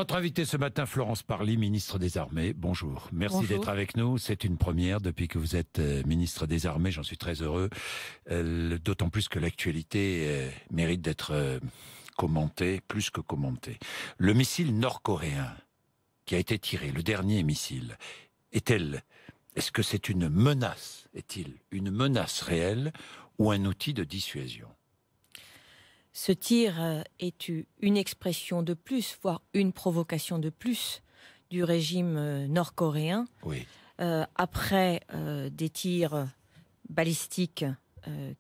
Notre invité ce matin, Florence Parly, ministre des Armées. Bonjour. Merci d'être avec nous. C'est une première depuis que vous êtes ministre des Armées. J'en suis très heureux. D'autant plus que l'actualité mérite d'être commentée, plus que commentée. Le missile nord-coréen qui a été tiré, le dernier missile, est-ce que c'est une menace? Est-il une menace réelle ou un outil de dissuasion? Ce tir est une expression de plus, voire une provocation de plus du régime nord-coréen. Oui. Après des tirs balistiques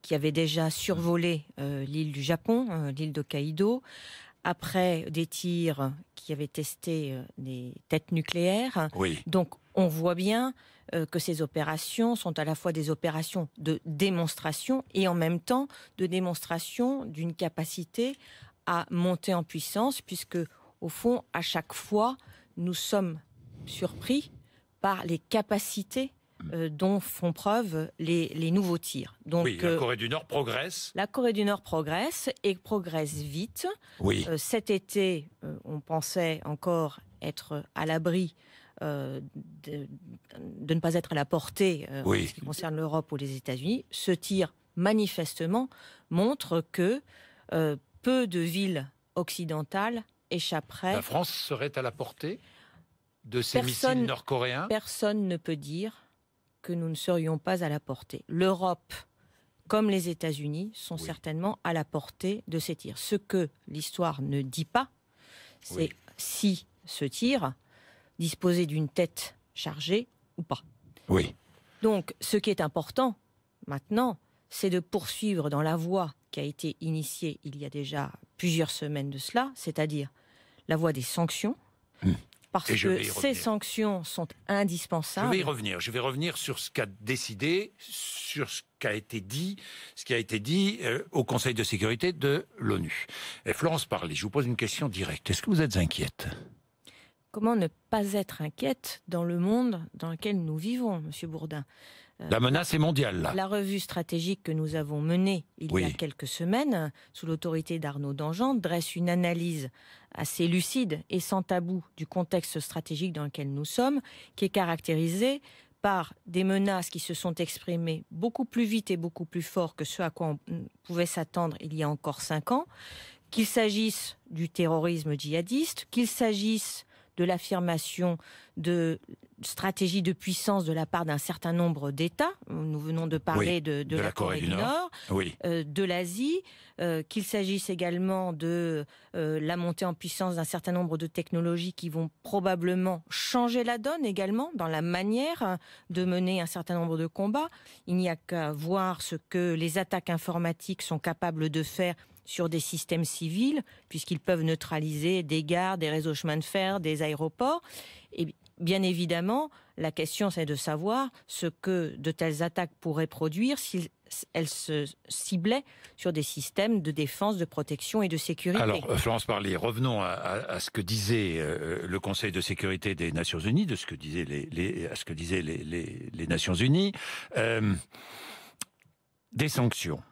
qui avaient déjà survolé l'île du Japon, l'île d'Hokkaido, après des tirs qui avaient testé des têtes nucléaires. Oui. Donc on voit bien que ces opérations sont à la fois des opérations de démonstration et en même temps de démonstration d'une capacité à monter en puissance, puisque au fond, à chaque fois, nous sommes surpris par les capacités dont font preuve les nouveaux tirs. Donc, oui, la Corée du Nord progresse. La Corée du Nord progresse et progresse vite. Oui. Cet été, on pensait encore être à l'abri de ne pas être à la portée en ce qui concerne l'Europe ou les États-Unis. Ce tir, manifestement, montre que peu de villes occidentales échapperaient. La France serait à la portée de ces missiles nord-coréens? Personne ne peut dire que nous ne serions pas à la portée. L'Europe, comme les États-Unis, sont certainement à la portée de ces tirs. Ce que l'histoire ne dit pas, c'est si ce tir disposait d'une tête chargée ou pas. Oui. Donc, ce qui est important maintenant, c'est de poursuivre dans la voie qui a été initiée il y a déjà plusieurs semaines de cela, c'est-à-dire la voie des sanctions. Parce que ces sanctions sont indispensables. Je vais revenir sur ce qu'a décidé, sur ce qui a été dit au Conseil de sécurité de l'ONU. Et Florence Parly, je vous pose une question directe. Est-ce que vous êtes inquiète? Comment ne pas être inquiète dans le monde dans lequel nous vivons, Monsieur Bourdin? La menace est mondiale, là. La revue stratégique que nous avons menée il y a quelques semaines, sous l'autorité d'Arnaud Danjean, dresse une analyse assez lucide et sans tabou du contexte stratégique dans lequel nous sommes, qui est caractérisé par des menaces qui se sont exprimées beaucoup plus vite et beaucoup plus fort que ce à quoi on pouvait s'attendre il y a encore 5 ans, qu'il s'agisse du terrorisme djihadiste, qu'il s'agisse de l'affirmation de stratégie de puissance de la part d'un certain nombre d'États. Nous venons de parler de la Corée du Nord, de l'Asie, qu'il s'agisse également de la montée en puissance d'un certain nombre de technologies qui vont probablement changer la donne également dans la manière de mener un certain nombre de combats. Il n'y a qu'à voir ce que les attaques informatiques sont capables de faire sur des systèmes civils, puisqu'ils peuvent neutraliser des gares, des réseaux chemins de fer, des aéroports. Et bien évidemment, la question c'est de savoir ce que de telles attaques pourraient produire si elles se ciblaient sur des systèmes de défense, de protection et de sécurité. Alors, Florence Parly, revenons à ce que disait le Conseil de sécurité des Nations Unies, de ce que disaient les Nations Unies. Des sanctions.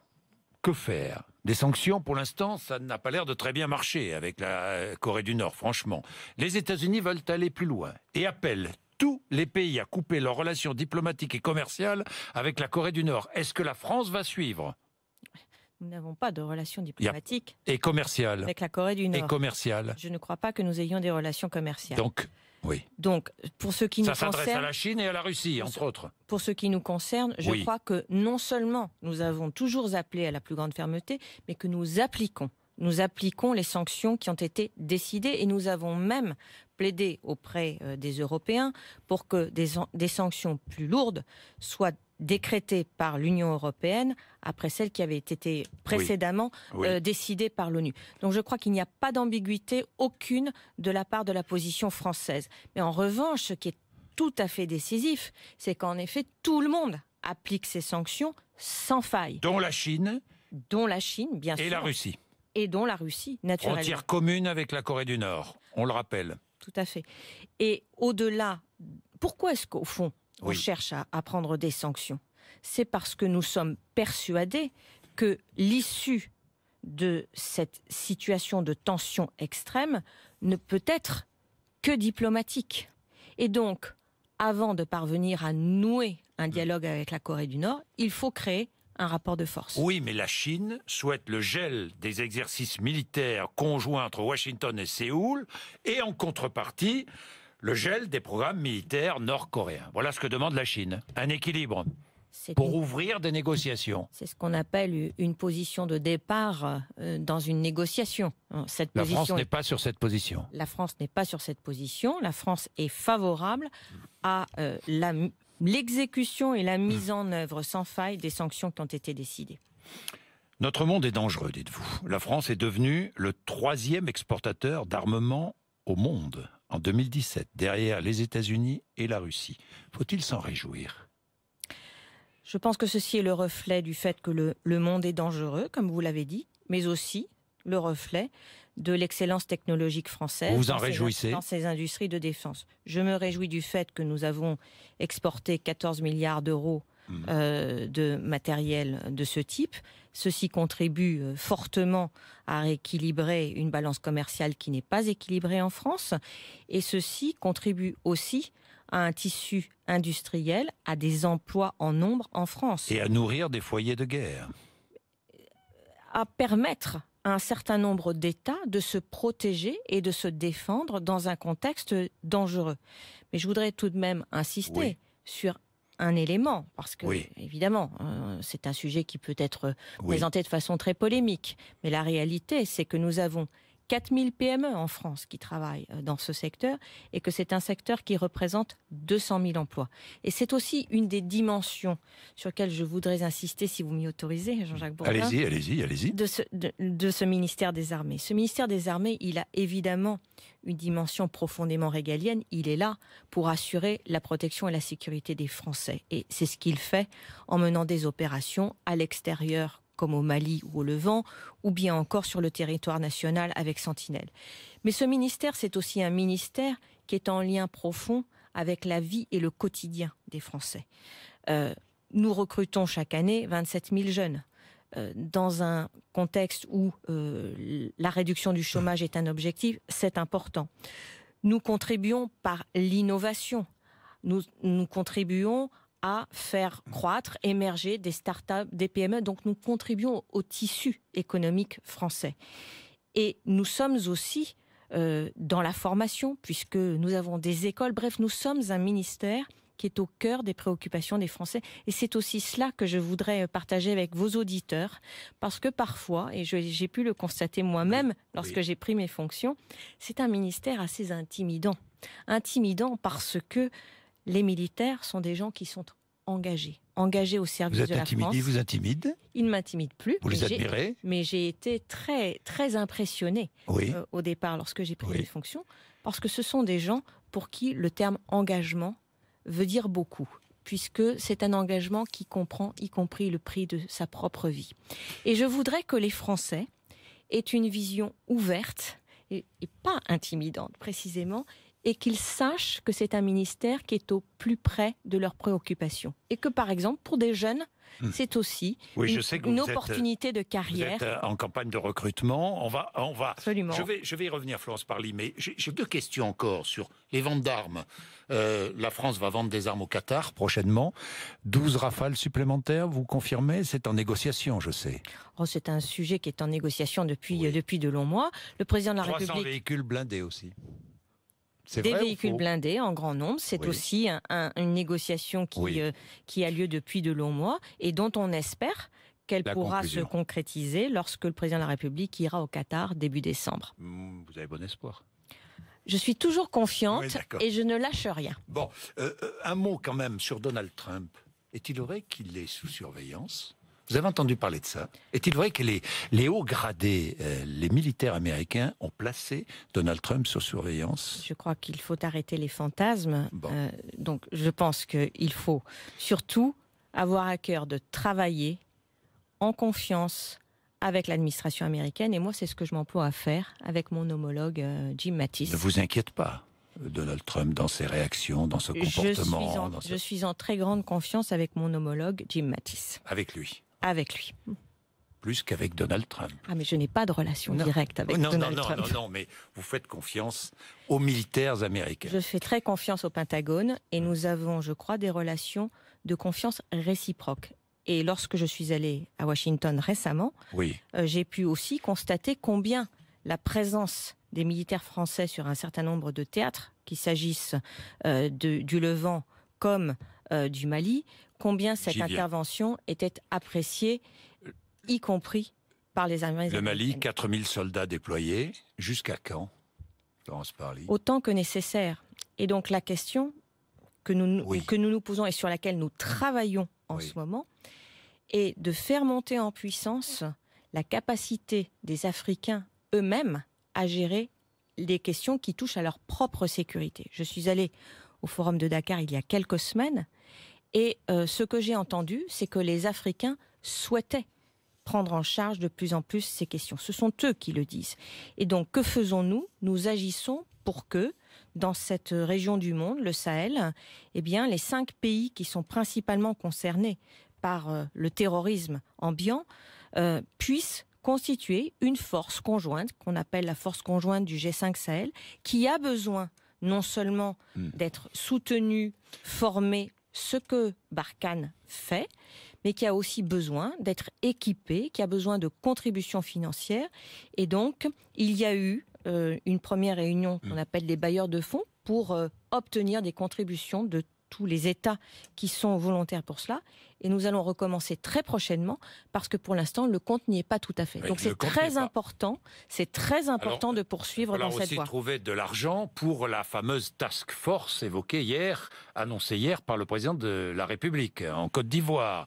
Que faire? Des sanctions, pour l'instant, ça n'a pas l'air de très bien marcher avec la Corée du Nord, franchement. Les États-Unis veulent aller plus loin et appellent tous les pays à couper leurs relations diplomatiques et commerciales avec la Corée du Nord. Est-ce que la France va suivre? Nous n'avons pas de relations diplomatiques et commerciales avec la Corée du Nord. Et commerciales. Je ne crois pas que nous ayons des relations commerciales. Donc, pour ce qui nous concerne, ça s'adresse à la Chine et à la Russie, entre autres. Pour ce qui nous concerne, je crois que non seulement nous avons toujours appelé à la plus grande fermeté, mais que nous appliquons les sanctions qui ont été décidées et nous avons même plaidé auprès des Européens pour que des sanctions plus lourdes soient décrétées par l'Union européenne après celles qui avaient été précédemment décidées par l'ONU. Donc je crois qu'il n'y a pas d'ambiguïté aucune de la part de la position française. Mais en revanche, ce qui est tout à fait décisif, c'est qu'en effet, tout le monde applique ces sanctions sans faille. Dont la Chine, bien sûr. Et la Russie. Et dont la Russie, naturellement. Frontière commune avec la Corée du Nord, on le rappelle. Tout à fait. Et au-delà, pourquoi est-ce qu'au fond, on cherche à prendre des sanctions? C'est parce que nous sommes persuadés que l'issue de cette situation de tension extrême ne peut être que diplomatique. Et donc, avant de parvenir à nouer un dialogue avec la Corée du Nord, il faut créer un rapport de force. Oui, mais la Chine souhaite le gel des exercices militaires conjoints entre Washington et Séoul, et en contrepartie, le gel des programmes militaires nord-coréens. Voilà ce que demande la Chine. Un équilibre pour ouvrir des négociations. C'est ce qu'on appelle une position de départ dans une négociation. La France n'est pas sur cette position. La France n'est pas sur cette position. La France est favorable à l'exécution et la mise en œuvre sans faille des sanctions qui ont été décidées. Notre monde est dangereux, dites-vous. La France est devenue le 3e exportateur d'armement au monde en 2017, derrière les États-Unis et la Russie. Faut-il s'en réjouir ? Je pense que ceci est le reflet du fait que le monde est dangereux, comme vous l'avez dit, mais aussi le reflet de l'excellence technologique française. Vous vous en réjouissez ? Dans ces industries de défense. Je me réjouis du fait que nous avons exporté 14 milliards d'euros de matériel de ce type. Ceci contribue fortement à rééquilibrer une balance commerciale qui n'est pas équilibrée en France. Et ceci contribue aussi à un tissu industriel, à des emplois en nombre en France. Et à nourrir des foyers de guerre. À permettre à un certain nombre d'États de se protéger et de se défendre dans un contexte dangereux. Mais je voudrais tout de même insister sur un élément, parce que, évidemment, c'est un sujet qui peut être présenté de façon très polémique. Mais la réalité, c'est que nous avons 4000 PME en France qui travaillent dans ce secteur et que c'est un secteur qui représente 200 000 emplois. Et c'est aussi une des dimensions sur lesquelles je voudrais insister, si vous m'y autorisez, Jean-Jacques Bourdin. Allez-y. De ce ministère des Armées. Ce ministère des Armées, il a évidemment une dimension profondément régalienne. Il est là pour assurer la protection et la sécurité des Français. Et c'est ce qu'il fait en menant des opérations à l'extérieur, comme au Mali ou au Levant, ou bien encore sur le territoire national avec Sentinelle. Mais ce ministère, c'est aussi un ministère qui est en lien profond avec la vie et le quotidien des Français. Nous recrutons chaque année 27 000 jeunes. Dans un contexte où la réduction du chômage est un objectif, c'est important. Nous contribuons par l'innovation. Nous contribuons à faire croître, émerger des start-up, des PME. Donc nous contribuons au tissu économique français. Et nous sommes aussi dans la formation, puisque nous avons des écoles. Bref, nous sommes un ministère qui est au cœur des préoccupations des Français. Et c'est aussi cela que je voudrais partager avec vos auditeurs, parce que parfois, et j'ai pu le constater moi-même lorsque j'ai pris mes fonctions, c'est un ministère assez intimidant. Intimidant parce que les militaires sont des gens qui sont engagés au service de la France. Ils vous intimident ? Ils ne m'intimident plus. Vous les admirez ? Mais j'ai été très, très impressionnée au départ lorsque j'ai pris mes fonctions, parce que ce sont des gens pour qui le terme engagement veut dire beaucoup, puisque c'est un engagement qui comprend y compris le prix de sa propre vie. Et je voudrais que les Français aient une vision ouverte et pas intimidante précisément, et qu'ils sachent que c'est un ministère qui est au plus près de leurs préoccupations. Et que, par exemple, pour des jeunes, c'est aussi une opportunité de carrière. Vous êtes en campagne de recrutement. On va. Absolument. Je vais y revenir, Florence Parly, mais j'ai 2 questions encore sur les ventes d'armes. La France va vendre des armes au Qatar prochainement. 12 Rafales supplémentaires, vous confirmez ? C'est en négociation, je sais. C'est un sujet qui est en négociation depuis de longs mois. Le président de la 300 République... véhicules blindés aussi. Des véhicules blindés en grand nombre, c'est aussi une négociation qui a lieu depuis de longs mois et dont on espère qu'elle pourra se concrétiser lorsque le président de la République ira au Qatar début décembre. Vous avez bon espoir. Je suis toujours confiante et je ne lâche rien. Bon, un mot quand même sur Donald Trump. Est-il vrai qu'il est sous surveillance ? Vous avez entendu parler de ça ? Est-il vrai que les hauts gradés, les militaires américains ont placé Donald Trump sous surveillance ? Je crois qu'il faut arrêter les fantasmes. Donc je pense qu'il faut surtout avoir à cœur de travailler en confiance avec l'administration américaine. Et moi, c'est ce que je m'emploie à faire avec mon homologue Jim Mattis. Ne vous inquiète pas, Donald Trump, dans ses réactions, dans ce comportement. Je suis en très grande confiance avec mon homologue Jim Mattis. Avec lui. Avec lui. plus qu'avec Donald Trump. Ah, mais je n'ai pas de relation directe avec Donald Trump. Non, mais vous faites confiance aux militaires américains. Je fais très confiance au Pentagone et nous avons, je crois, des relations de confiance réciproque. Et lorsque je suis allée à Washington récemment, j'ai pu aussi constater combien la présence des militaires français sur un certain nombre de théâtres, qu'il s'agisse du Levant comme du Mali, combien cette intervention était appréciée, y compris par les armées américaines. Le Mali, 4000 soldats déployés, jusqu'à quand, Florence Parly? Autant que nécessaire. Et donc la question que nous posons et sur laquelle nous travaillons en ce moment est de faire monter en puissance la capacité des Africains eux-mêmes à gérer les questions qui touchent à leur propre sécurité. Je suis allée au Forum de Dakar il y a quelques semaines et ce que j'ai entendu, c'est que les Africains souhaitaient prendre en charge de plus en plus ces questions. Ce sont eux qui le disent. Et donc, que faisons-nous? Nous agissons pour que, dans cette région du monde, le Sahel, eh bien, les 5 pays qui sont principalement concernés par le terrorisme ambiant puissent constituer une force conjointe, qu'on appelle la force conjointe du G5 Sahel, qui a besoin non seulement d'être soutenue, formée, ce que Barkhane fait, mais qui a aussi besoin d'être équipé, qui a besoin de contributions financières. Et donc, il y a eu une première réunion qu'on appelle les bailleurs de fonds pour obtenir des contributions de tous les États qui sont volontaires pour cela. Et nous allons recommencer très prochainement parce que pour l'instant, le compte n'y est pas tout à fait. Donc c'est très important de poursuivre dans cette voie. Il va aussi trouver de l'argent pour la fameuse task force évoquée hier, annoncée hier par le président de la République en Côte d'Ivoire.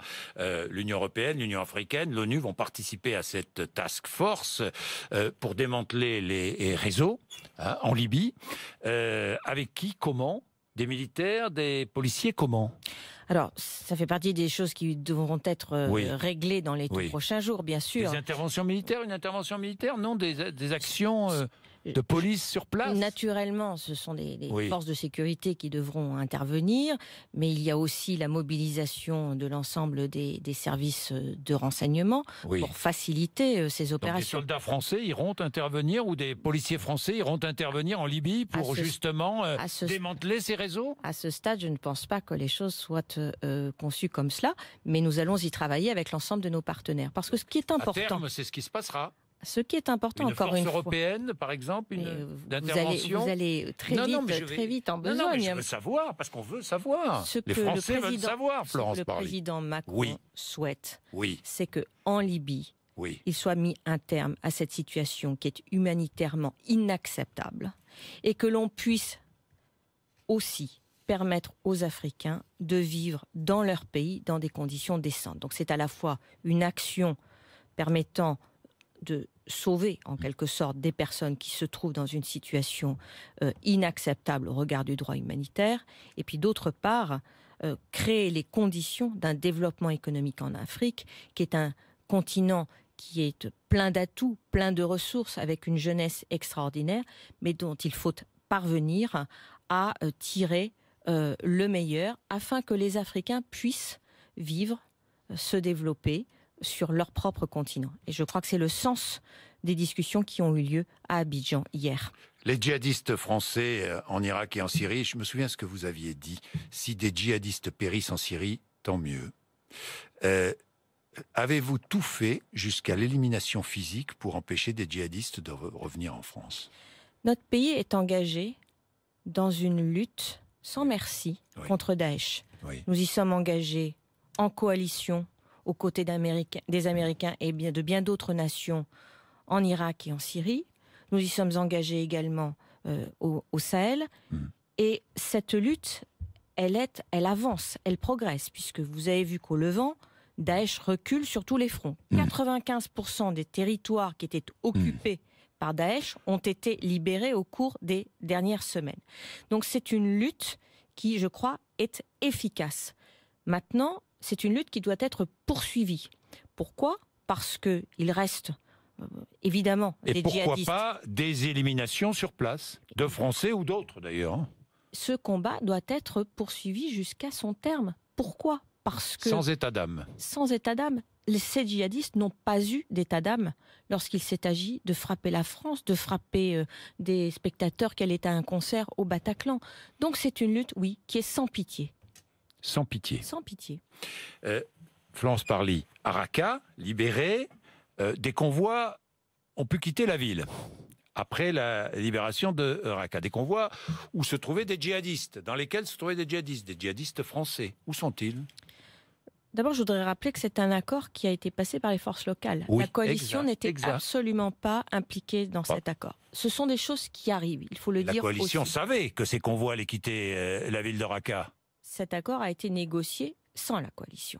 L'Union européenne, l'Union africaine, l'ONU vont participer à cette task force pour démanteler les réseaux en Libye. Avec qui, comment? Des militaires, des policiers, comment? Alors, ça fait partie des choses qui devront être réglées dans les tout prochains jours, bien sûr. Des interventions militaires, une intervention militaire, non, des actions de police sur place? Naturellement, ce sont des forces de sécurité qui devront intervenir, mais il y a aussi la mobilisation de l'ensemble des services de renseignement pour faciliter ces opérations. Donc des soldats français iront intervenir ou des policiers français iront intervenir en Libye pour justement démanteler ces réseaux? À ce stade, je ne pense pas que les choses soient conçues comme cela, mais nous allons y travailler avec l'ensemble de nos partenaires. Parce que ce qui est important... À terme, c'est ce qui se passera. Ce qui est important, encore une fois... Une force européenne, par exemple, d'intervention. Vous allez très vite en besogne. Non, mais je veux savoir, parce qu'on veut savoir. Les Français veulent savoir, Florence Parly. Ce que le président Macron souhaite, c'est qu'en Libye, il soit mis un terme à cette situation qui est humanitairement inacceptable et que l'on puisse aussi permettre aux Africains de vivre dans leur pays dans des conditions décentes. Donc c'est à la fois une action permettant de sauver en quelque sorte des personnes qui se trouvent dans une situation inacceptable au regard du droit humanitaire, et puis d'autre part créer les conditions d'un développement économique en Afrique, qui est un continent qui est plein d'atouts, plein de ressources, avec une jeunesse extraordinaire, mais dont il faut parvenir à tirer le meilleur, afin que les Africains puissent vivre, se développer sur leur propre continent. Et je crois que c'est le sens des discussions qui ont eu lieu à Abidjan hier. Les djihadistes français en Irak et en Syrie, je me souviens ce que vous aviez dit, si des djihadistes périssent en Syrie, tant mieux. Avez-vous tout fait jusqu'à l'élimination physique pour empêcher des djihadistes de revenir en France? Notre pays est engagé dans une lutte sans merci contre Daesh. Nous y sommes engagés en coalition aux côtés des Américains et de bien d'autres nations en Irak et en Syrie. Nous y sommes engagés également au Sahel. Et cette lutte, elle avance, elle progresse, puisque vous avez vu qu'au Levant, Daesh recule sur tous les fronts. 95% des territoires qui étaient occupés par Daesh ont été libérés au cours des dernières semaines. Donc c'est une lutte qui, je crois, est efficace. Maintenant, c'est une lutte qui doit être poursuivie. Pourquoi? Parce qu'il reste évidemment des djihadistes. Et pourquoi pas des éliminations sur place, de Français ou d'autres d'ailleurs? Ce combat doit être poursuivi jusqu'à son terme. Pourquoi? parce que... Sans état d'âme. Sans état d'âme. Ces djihadistes n'ont pas eu d'état d'âme lorsqu'il s'est agi de frapper la France, de frapper des spectateurs qui allaient à un concert au Bataclan. Donc c'est une lutte, oui, qui est sans pitié. Sans pitié. Sans pitié. Florence Parly, à Raqqa, libéré, des convois ont pu quitter la ville. Après la libération de Raqqa, des convois où se trouvaient des djihadistes, dans lesquels se trouvaient des djihadistes français. Où sont-ils ? D'abord, je voudrais rappeler que c'est un accord qui a été passé par les forces locales. Oui, la coalition n'était exact. absolument pas impliquée dans cet accord. Ce sont des choses qui arrivent, il faut le dire aussi. La coalition savait que ces convois allaient quitter la ville de Raqqa. Cet accord a été négocié sans la coalition.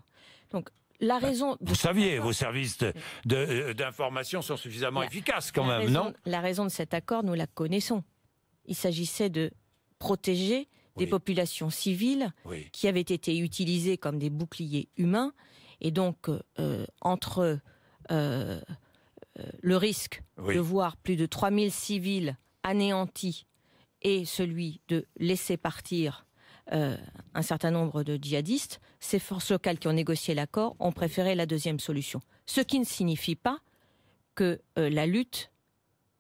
Donc, la raison... Vous saviez, vos services d'information sont suffisamment efficaces quand même, non ? La raison de cet accord, nous la connaissons. Il s'agissait de protéger des populations civiles qui avaient été utilisées comme des boucliers humains. Et donc, entre le risque de voir plus de 3000 civils anéantis et celui de laisser partir un certain nombre de djihadistes, ces forces locales qui ont négocié l'accord ont préféré la deuxième solution. Ce qui ne signifie pas que la lutte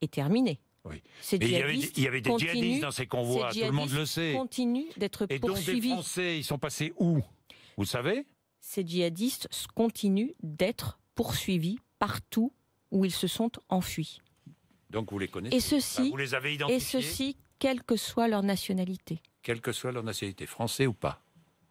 est terminée. Oui. Mais il y avait des djihadistes dans ces convois, tout le monde le sait. Continuent d'être poursuivis. Et donc des Français, ils sont passés où ? Vous le savez ? Ces djihadistes continuent d'être poursuivis partout où ils se sont enfuis. Donc vous les connaissez ? Et ceci, vous les avez identifiés ? Et ceci, quelle que soit leur nationalité. Quelle que soit leur nationalité, français ou pas.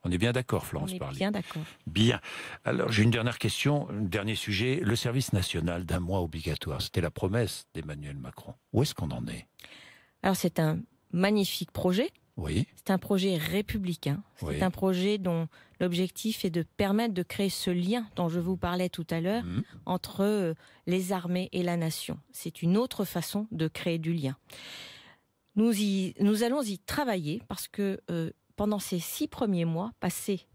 On est bien d'accord, Florence Parly. On est bien d'accord. Bien. Alors, j'ai une dernière question, un dernier sujet. Le service national d'1 mois obligatoire, c'était la promesse d'Emmanuel Macron. Où est-ce qu'on en est ? Alors, c'est un magnifique projet. Oui. C'est un projet républicain. C'est un projet dont l'objectif est de permettre de créer ce lien dont je vous parlais tout à l'heure entre les armées et la nation. C'est une autre façon de créer du lien. Nous allons y travailler parce que pendant ces 6 premiers mois passés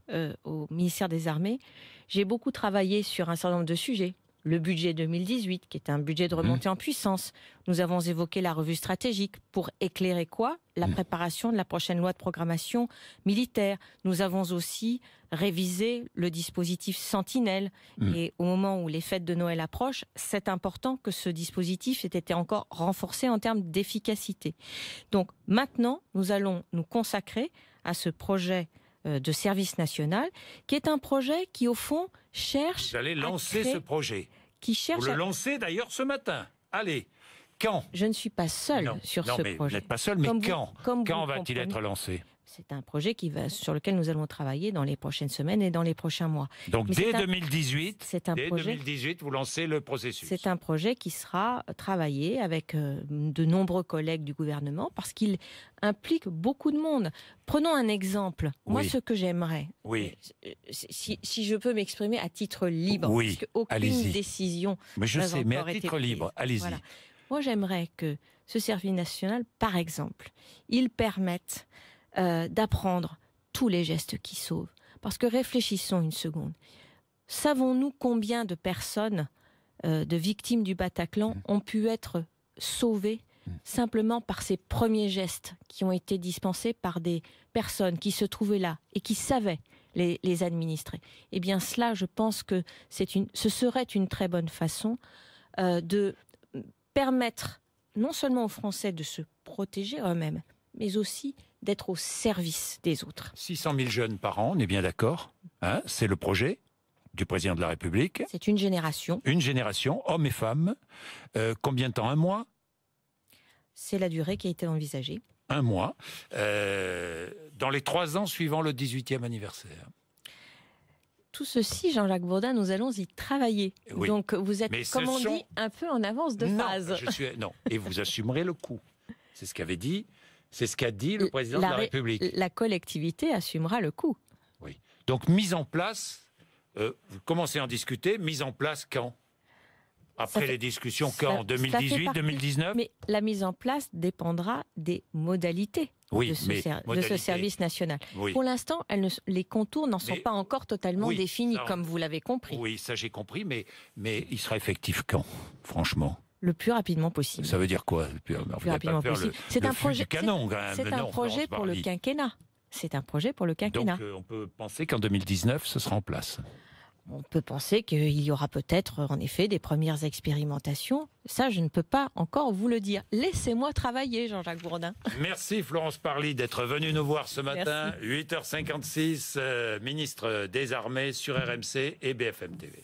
au ministère des Armées, j'ai beaucoup travaillé sur un certain nombre de sujets. Le budget 2018, qui est un budget de remontée en puissance. Nous avons évoqué la revue stratégique pour éclairer quoi ? La préparation de la prochaine loi de programmation militaire. Nous avons aussi révisé le dispositif Sentinelle. Et au moment où les fêtes de Noël approchent, c'est important que ce dispositif ait été encore renforcé en termes d'efficacité. Donc maintenant, nous allons nous consacrer à ce projet de service national, qui est un projet qui, au fond, cherche... Vous allez lancer ce projet. Vous le lancez d'ailleurs ce matin. Allez, quand ? Je ne suis pas seule sur ce projet. Vous n'êtes pas seule, mais quand va-t-il être lancé ? C'est un projet sur lequel nous allons travailler dans les prochaines semaines et dans les prochains mois. Donc dès 2018, vous lancez le processus. C'est un projet qui sera travaillé avec de nombreux collègues du gouvernement parce qu'il implique beaucoup de monde. Prenons un exemple. Moi, ce que j'aimerais, si je peux m'exprimer à titre libre, parce qu'aucune décision mais je sais, mais à été titre libre, allez-y. Voilà. Moi, j'aimerais que ce service national, par exemple, il permette d'apprendre tous les gestes qui sauvent. Parce que réfléchissons une seconde. Savons-nous combien de personnes, de victimes du Bataclan, ont pu être sauvées simplement par ces premiers gestes qui ont été dispensés par des personnes qui se trouvaient là et qui savaient les administrer ? Eh bien cela, je pense que ce serait une très bonne façon de permettre non seulement aux Français de se protéger eux-mêmes, mais aussi d'être au service des autres. 600 000 jeunes par an, on est bien d'accord, c'est le projet du président de la République. C'est une génération. Une génération, hommes et femmes. Combien de temps ? 1 mois ? C'est la durée qui a été envisagée. 1 mois. Dans les 3 ans suivant le 18e anniversaire. Tout ceci, Jean-Jacques Bourdin, nous allons y travailler. Oui. Donc vous êtes, comme on dit, un peu en avance de phase. Non, et vous assumerez le coup. C'est ce qu'avait dit... C'est ce qu'a dit le président de la République. La collectivité assumera le coût. Oui. Donc, mise en place, vous commencez à en discuter, mise en place quand ? Après les discussions, quand ? 2018, 2019 ? Mais la mise en place dépendra des modalités de ce service national. Oui. Pour l'instant, les contours n'en sont pas encore totalement définis, comme vous l'avez compris. Oui, ça j'ai compris, mais il sera effectif quand, franchement ? Le plus rapidement possible. Ça veut dire quoi ? Le plus rapidement possible. C'est un projet, pour le quinquennat. c'est un projet pour le quinquennat. Donc on peut penser qu'en 2019, ce sera en place. On peut penser qu'il y aura peut-être, en effet, des premières expérimentations. Ça, je ne peux pas encore vous le dire. Laissez-moi travailler, Jean-Jacques Bourdin. Merci Florence Parly d'être venue nous voir ce matin. Merci. 8h56, ministre des Armées sur RMC et BFM TV.